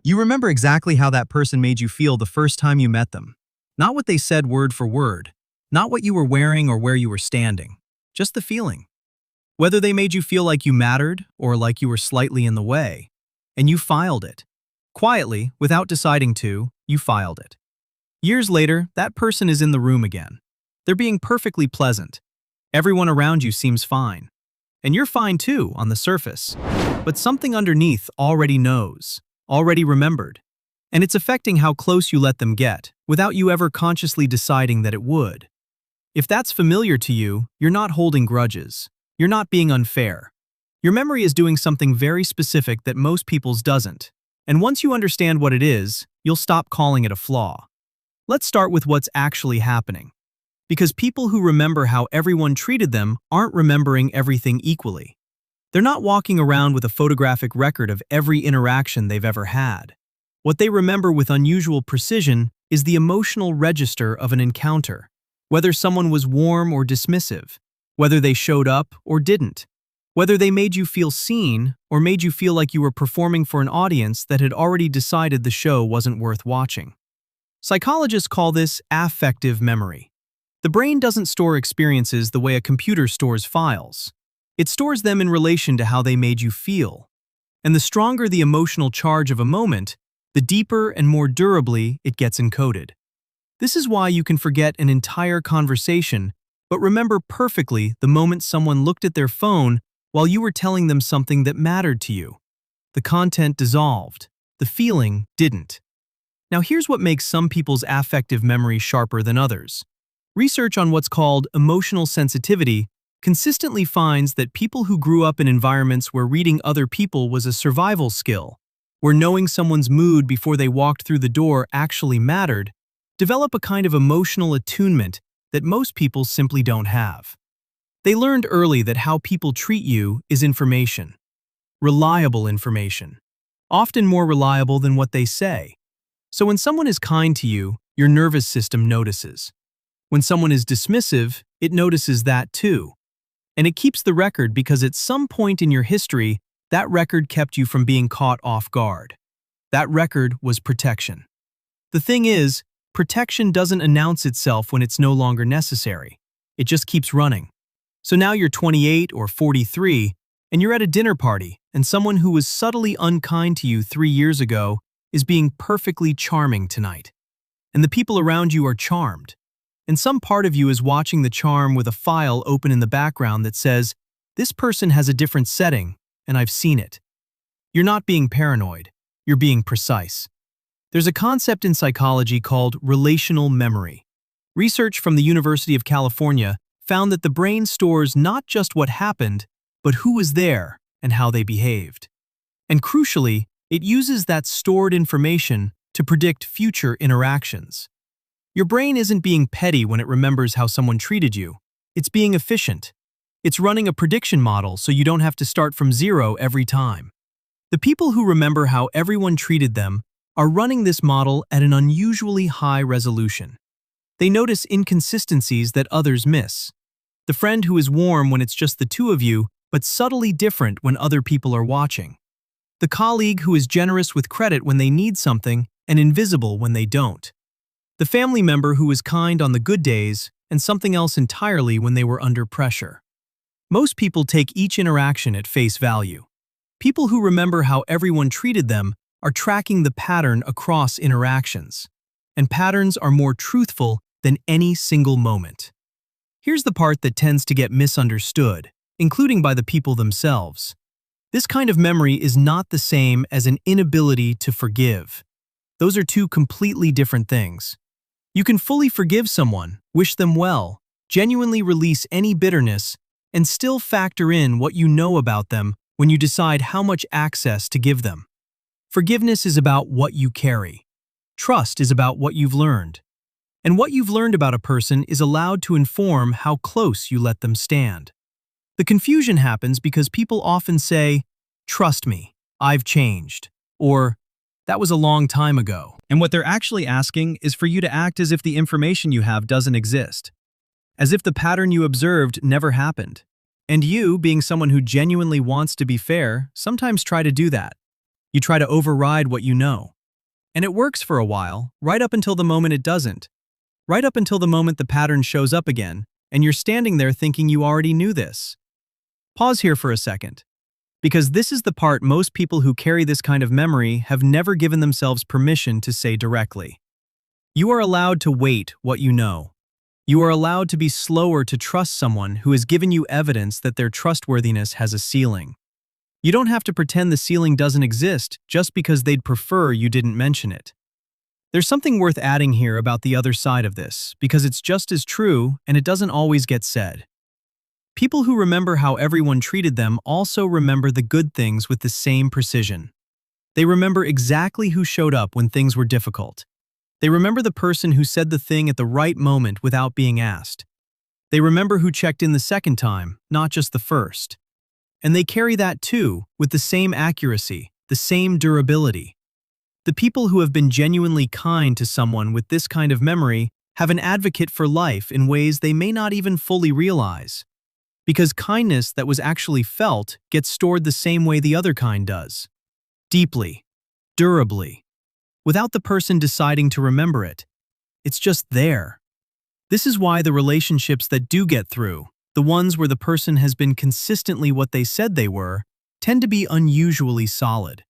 You remember exactly how that person made you feel the first time you met them. Not what they said word for word, not what you were wearing or where you were standing, just the feeling. Whether they made you feel like you mattered or like you were slightly in the way. And you filed it. Quietly, without deciding to, you filed it. Years later, that person is in the room again. They're being perfectly pleasant. Everyone around you seems fine. And you're fine too, on the surface. But something underneath already knows, already remembered. And it's affecting how close you let them get, without you ever consciously deciding that it would. If that's familiar to you, you're not holding grudges. You're not being unfair. Your memory is doing something very specific that most people's doesn't. And once you understand what it is, you'll stop calling it a flaw. Let's start with what's actually happening. Because people who remember how everyone treated them aren't remembering everything equally. They're not walking around with a photographic record of every interaction they've ever had. What they remember with unusual precision is the emotional register of an encounter, whether someone was warm or dismissive, whether they showed up or didn't, whether they made you feel seen or made you feel like you were performing for an audience that had already decided the show wasn't worth watching. Psychologists call this affective memory. The brain doesn't store experiences the way a computer stores files. It stores them in relation to how they made you feel. And the stronger the emotional charge of a moment, the deeper and more durably it gets encoded. This is why you can forget an entire conversation, but remember perfectly the moment someone looked at their phone while you were telling them something that mattered to you. The content dissolved. The feeling didn't. Now here's what makes some people's affective memory sharper than others. Research on what's called emotional sensitivity consistently finds that people who grew up in environments where reading other people was a survival skill, where knowing someone's mood before they walked through the door actually mattered, develop a kind of emotional attunement that most people simply don't have. They learned early that how people treat you is information. Reliable information. Often more reliable than what they say. So when someone is kind to you, your nervous system notices. When someone is dismissive, it notices that too. And it keeps the record because at some point in your history, that record kept you from being caught off guard. That record was protection. The thing is, protection doesn't announce itself when it's no longer necessary. It just keeps running. So now you're 28 or 43, and you're at a dinner party, and someone who was subtly unkind to you 3 years ago is being perfectly charming tonight. And the people around you are charmed. And some part of you is watching the charm with a file open in the background that says, "This person has a different setting, and I've seen it." You're not being paranoid. You're being precise. There's a concept in psychology called relational memory. Research from the University of California found that the brain stores not just what happened, but who was there and how they behaved. And crucially, it uses that stored information to predict future interactions. Your brain isn't being petty when it remembers how someone treated you. It's being efficient. It's running a prediction model so you don't have to start from zero every time. The people who remember how everyone treated them are running this model at an unusually high resolution. They notice inconsistencies that others miss. The friend who is warm when it's just the two of you, but subtly different when other people are watching. The colleague who is generous with credit when they need something and invisible when they don't. The family member who is kind on the good days and something else entirely when they were under pressure. Most people take each interaction at face value. People who remember how everyone treated them are tracking the pattern across interactions. And patterns are more truthful than any single moment. Here's the part that tends to get misunderstood, including by the people themselves. This kind of memory is not the same as an inability to forgive. Those are two completely different things. You can fully forgive someone, wish them well, genuinely release any bitterness, and still factor in what you know about them when you decide how much access to give them. Forgiveness is about what you carry. Trust is about what you've learned. And what you've learned about a person is allowed to inform how close you let them stand. The confusion happens because people often say, "Trust me, I've changed," or "That was a long time ago." And what they're actually asking is for you to act as if the information you have doesn't exist. As if the pattern you observed never happened. And you, being someone who genuinely wants to be fair, sometimes try to do that. You try to override what you know. And it works for a while, right up until the moment it doesn't. Right up until the moment the pattern shows up again, and you're standing there thinking you already knew this. Pause here for a second. Because this is the part most people who carry this kind of memory have never given themselves permission to say directly. You are allowed to wait what you know. You are allowed to be slower to trust someone who has given you evidence that their trustworthiness has a ceiling. You don't have to pretend the ceiling doesn't exist just because they'd prefer you didn't mention it. There's something worth adding here about the other side of this, because it's just as true and it doesn't always get said. People who remember how everyone treated them also remember the good things with the same precision. They remember exactly who showed up when things were difficult. They remember the person who said the thing at the right moment without being asked. They remember who checked in the second time, not just the first. And they carry that too, with the same accuracy, the same durability. The people who have been genuinely kind to someone with this kind of memory have an advocate for life in ways they may not even fully realize. Because kindness that was actually felt gets stored the same way the other kind does. Deeply, durably, without the person deciding to remember it. It's just there. This is why the relationships that do get through, the ones where the person has been consistently what they said they were, tend to be unusually solid.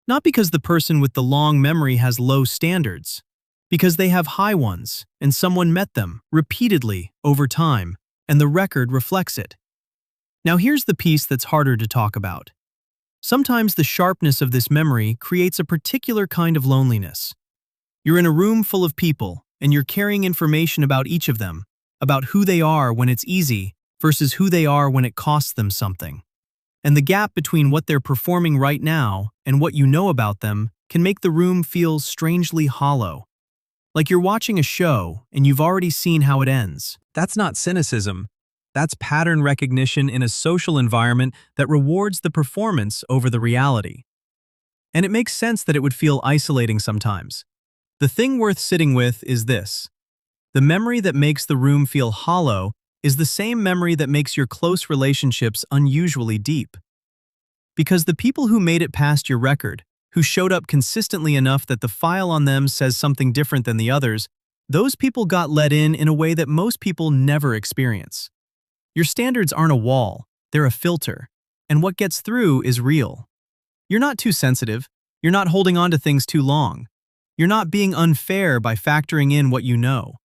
Not because the person with the long memory has low standards, because they have high ones, and someone met them repeatedly over time, and the record reflects it. Now here's the piece that's harder to talk about. Sometimes the sharpness of this memory creates a particular kind of loneliness. You're in a room full of people, and you're carrying information about each of them, about who they are when it's easy versus who they are when it costs them something. And the gap between what they're performing right now and what you know about them can make the room feel strangely hollow. Like you're watching a show and you've already seen how it ends. That's not cynicism. That's pattern recognition in a social environment that rewards the performance over the reality. And it makes sense that it would feel isolating sometimes. The thing worth sitting with is this. The memory that makes the room feel hollow is the same memory that makes your close relationships unusually deep. Because the people who made it past your record, who showed up consistently enough that the file on them says something different than the others, those people got let in a way that most people never experience. Your standards aren't a wall, they're a filter, and what gets through is real. You're not too sensitive, you're not holding on to things too long. You're not being unfair by factoring in what you know.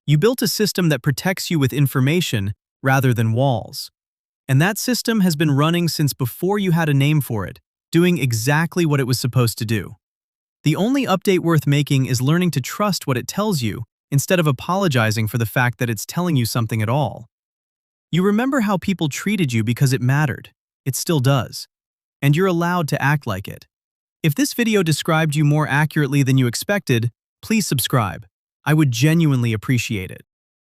You built a system that protects you with information rather than walls. And that system has been running since before you had a name for it, doing exactly what it was supposed to do. The only update worth making is learning to trust what it tells you instead of apologizing for the fact that it's telling you something at all. You remember how people treated you because it mattered. It still does. And you're allowed to act like it. If this video described you more accurately than you expected, please subscribe. I would genuinely appreciate it.